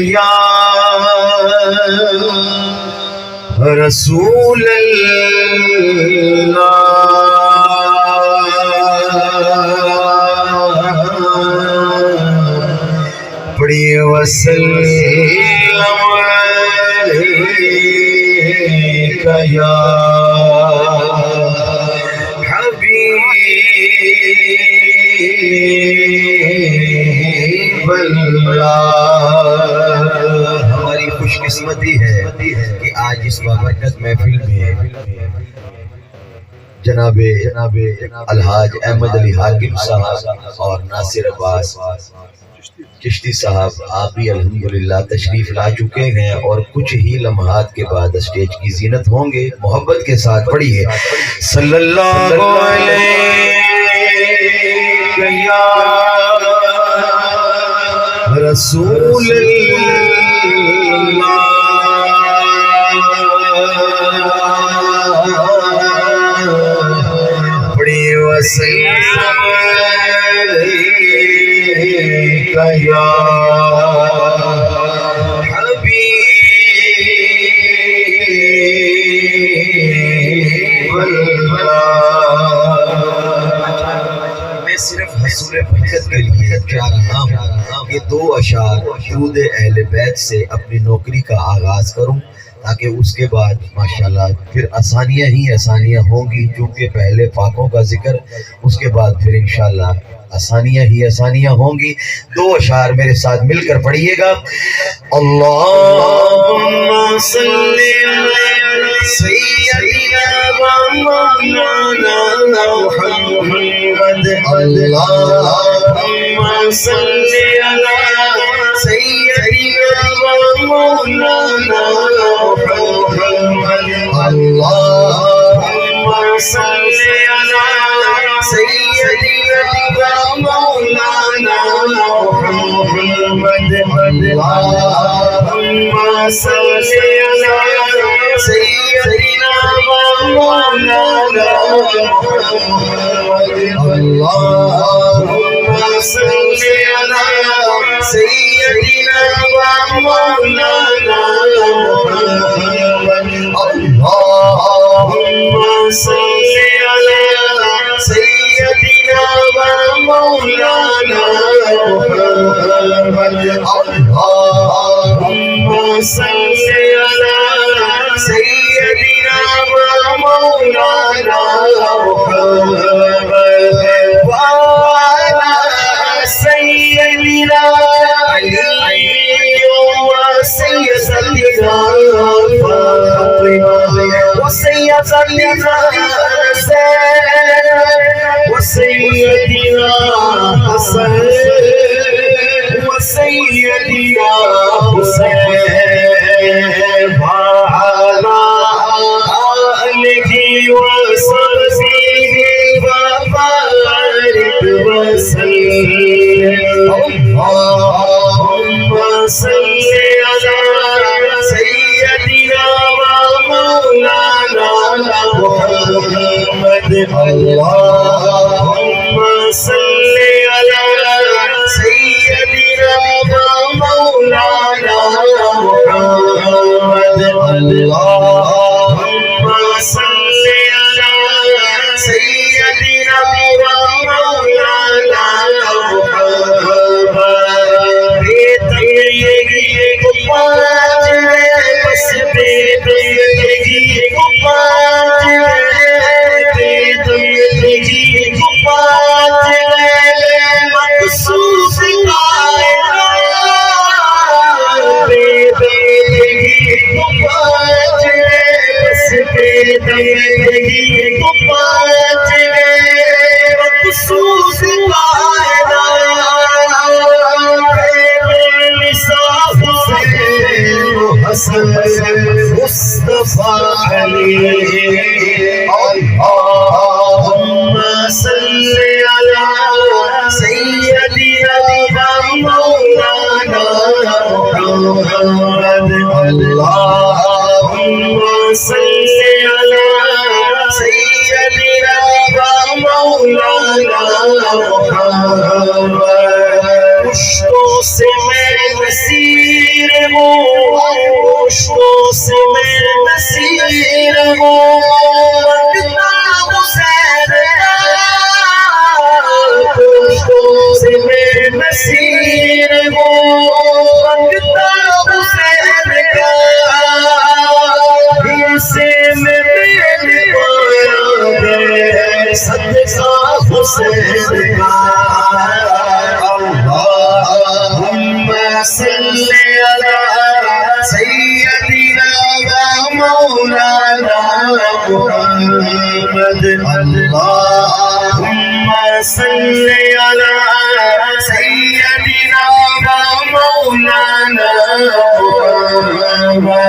या रसूल अल्लाह, पढ़िए वसल्लम अलैका या हबीब अल्लाह। हमारी खुशकिस्मती है कि आज इस बाबरकत महफिल में जनाबे अलहाज अहमद अली हाकिम साहब और नासिर अब्बास चिश्ती साहब आप भी अल्हम्दुलिल्लाह तशरीफ ला चुके हैं और कुछ ही लम्हात के बाद स्टेज की जीनत होंगे। मोहब्बत के साथ पढ़िए सल्लल्लाहु अलैहि या रसूल अल्लाह, पढ़िए वसल्लम अलैका या हबीब अल्लाह। मैं सिर्फ हसूल बरकत के लिए जा रहा हूँ ये दो अशार दुरूद अहले बैत से अपनी नौकरी का आगाज करूँ, ताकि उसके बाद माशाल्लाह फिर आसानियाँ ही आसानियाँ होंगी। क्योंकि पहले पाकों का जिक्र, उसके बाद फिर इंशाल्लाह आसानियाँ ही आसानियाँ होंगी। दो अशार मेरे साथ मिलकर पढ़िएगा। अल्लाहुम्मा सल्ली अला सय्यदिना व मौलाना मुहम्मद, अल्लाहुम्मा सल्ली अला सय्यदिना व मौलाना मुहम्मद, अल्लाहुम्मा सल्ली अला सय्यदिना व मौलाना मुहम्मद, अल्लाहुम्मा सल्ली अला सय्यदिना व मौलाना मुहम्मद, अल्लाहुम्मा सल्ली अला सय्यदिना व मौलाना मुहम्मद, अल्लाहुम्मा सल्ली अला सय्यदिना व मौलाना मुहम्मद, अल्लाहुम्मा सल्ली अला सय्यदिना व मौलाना मुहम्मद व अला सय्यदिना अली व सय्यदना फातिमा व सय्यदना ज़ैनब व सय्यदिना हसन व सय्यदिना हुसैन व अला आलिहि व सहबिहि व बारिक व सल्लिम। अल्लाहुम्मा सल्ली अला सय्यदिना व मौलाना मुहम्मद, अल्लाहुम्मा सल्ली अला सय्यदिना व मौलाना मुहम्मद, अल्लाहुम्मा सल्ली अला सय्यदिना व मौलाना मुहम्मद। बेतंगी को पाँच बस बेतंगी को पाँच, बेतंगी को पाँच मखसूस कायनात, बेतंगी को पाँच बस बेतंगी को पाँच मखसूस हसन मुस्तफा अली। अल्लाहुम्मा सल्ली अला सय्यदिना व मौलाना मुहम्मद, अल्लाहुम्मा सल्ली अला सय्यदिना व मौलाना मुहम्मद। पुश्तो हूँ, गोश्तों से मैं नसीर हूँ, मंगता हुसैन का, गोश्तों से मैं नसीर हूँ, मंगता हुसैन का, से मैं मेरे पाया है सदका हुसैन का। अल्लाहुम्मा सल्ली अला सय्यदिना व मौलाना मुहम्मद। अल्लाहुम्मा सल्ली अला सय्यदिना व मौलाना मुहम्मद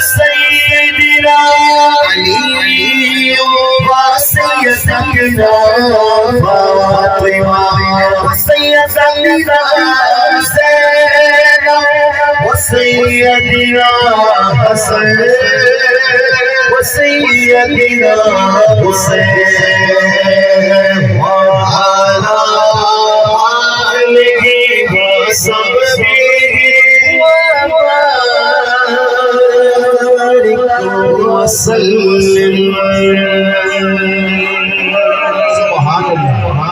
सय्यदिना अली व सय्यदना फातिमा व सय्यदना हुसैन व सय्यदिना हसन व सय्यदिना हुसैन व अला आलिहि व सहबिहि वसल्लम।